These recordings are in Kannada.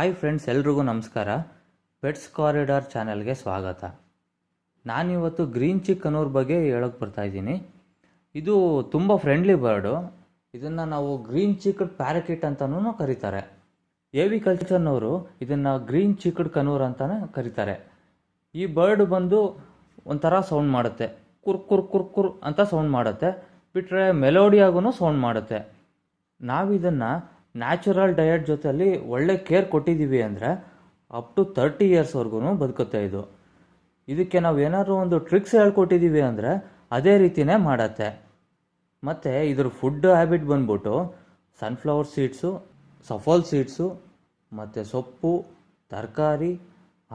ಹಾಯ್ ಫ್ರೆಂಡ್ಸ್, ಎಲ್ರಿಗೂ ನಮಸ್ಕಾರ. ಪೆಟ್ಸ್ ಕಾರಿಡಾರ್ ಚಾನೆಲ್ಗೆ ಸ್ವಾಗತ. ನಾನಿವತ್ತು ಗ್ರೀನ್ ಚಿಕ್ ಅನ್ನೋರ ಬಗ್ಗೆ ಹೇಳೋಕೆ ಬರ್ತಾ ಇದ್ದೀನಿ. ಇದು ತುಂಬ ಫ್ರೆಂಡ್ಲಿ ಬರ್ಡು. ಇದನ್ನು ನಾವು ಗ್ರೀನ್ ಚಿಕ್ಡ್ ಪ್ಯಾರಕಿಟ್ ಅಂತಲೂ ಕರೀತಾರೆ. AV ಕಲ್ಚರ್ನವರು ಇದನ್ನು ಗ್ರೀನ್ ಚಿಕ್ಡ್ ಕನೂರ್ ಅಂತಲೇ ಕರೀತಾರೆ. ಈ ಬರ್ಡ್ ಬಂದು ಒಂಥರ ಸೌಂಡ್ ಮಾಡುತ್ತೆ, ಕುರ್ ಕುರ್ ಕುರ್ ಕುರ್ ಅಂತ ಸೌಂಡ್ ಮಾಡುತ್ತೆ. ಬಿಟ್ಟರೆ ಮೆಲೋಡಿಯಾಗೂ ಸೌಂಡ್ ಮಾಡುತ್ತೆ. ನಾವಿದನ್ನು ನ್ಯಾಚುರಲ್ ಡಯಟ್ ಜೊತೆಯಲ್ಲಿ ಒಳ್ಳೆ ಕೇರ್ ಕೊಟ್ಟಿದ್ದೀವಿ ಅಂದರೆ ಅಪ್ ಟು 30 ಇಯರ್ಸ್ವರೆಗೂ ಬದುಕುತ್ತೆ ಇದು. ಇದಕ್ಕೆ ನಾವು ಏನಾದರೂ ಒಂದು ಟ್ರಿಕ್ಸ್ ಹೇಳ್ಕೊಟ್ಟಿದ್ದೀವಿ ಅಂದರೆ ಅದೇ ರೀತಿಯೇ ಮಾಡತ್ತೆ. ಮತ್ತು ಇದ್ರ ಫುಡ್ ಹ್ಯಾಬಿಟ್ ಬಂದ್ಬಿಟ್ಟು ಸನ್ಫ್ಲವರ್ ಸೀಡ್ಸು, ಸಫಾಲ್ ಸೀಡ್ಸು, ಮತ್ತು ಸೊಪ್ಪು, ತರಕಾರಿ,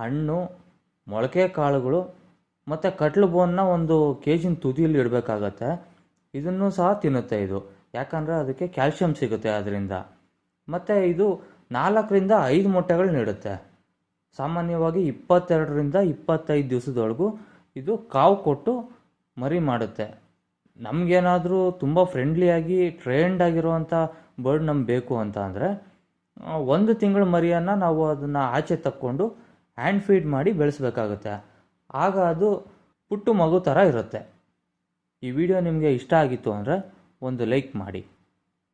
ಹಣ್ಣು, ಮೊಳಕೆ ಕಾಳುಗಳು ಮತ್ತು ಕಟ್ಲು ಬೋನ್ನ ಒಂದು ಕೇಜಿನ ತುದಿಯಲ್ಲಿ ಇಡಬೇಕಾಗತ್ತೆ. ಇದನ್ನು ಸಹ ತಿನ್ನುತ್ತೆ ಇದು, ಯಾಕಂದರೆ ಅದಕ್ಕೆ ಕ್ಯಾಲ್ಶಿಯಂ ಸಿಗುತ್ತೆ ಅದರಿಂದ. ಮತ್ತು ಇದು 4 ರಿಂದ 5 ಮೊಟ್ಟೆಗಳು ನೀಡುತ್ತೆ. ಸಾಮಾನ್ಯವಾಗಿ 22 ರಿಂದ 25 ದಿವಸದೊಳಗೂ ಇದು ಕಾವು ಕೊಟ್ಟು ಮರಿ ಮಾಡುತ್ತೆ. ನಮಗೇನಾದರೂ ತುಂಬ ಫ್ರೆಂಡ್ಲಿಯಾಗಿ ಟ್ರೈನ್ಡ್ ಆಗಿರುವಂಥ ಬರ್ಡ್ ನಮ್ಗೆ ಬೇಕು ಅಂತ ಅಂದರೆ 1 ತಿಂಗಳ ಮರಿಯನ್ನು ನಾವು ಅದನ್ನು ಆಚೆ ತಕ್ಕೊಂಡು ಹ್ಯಾಂಡ್ ಫೀಡ್ ಮಾಡಿ ಬೆಳೆಸಬೇಕಾಗುತ್ತೆ. ಆಗ ಅದು ಪುಟ್ಟು ಮಗು ಥರ ಇರುತ್ತೆ. ಈ ವಿಡಿಯೋ ನಿಮಗೆ ಇಷ್ಟ ಆಗಿತ್ತು ಅಂದರೆ ಒಂದು ಲೈಕ್ ಮಾಡಿ.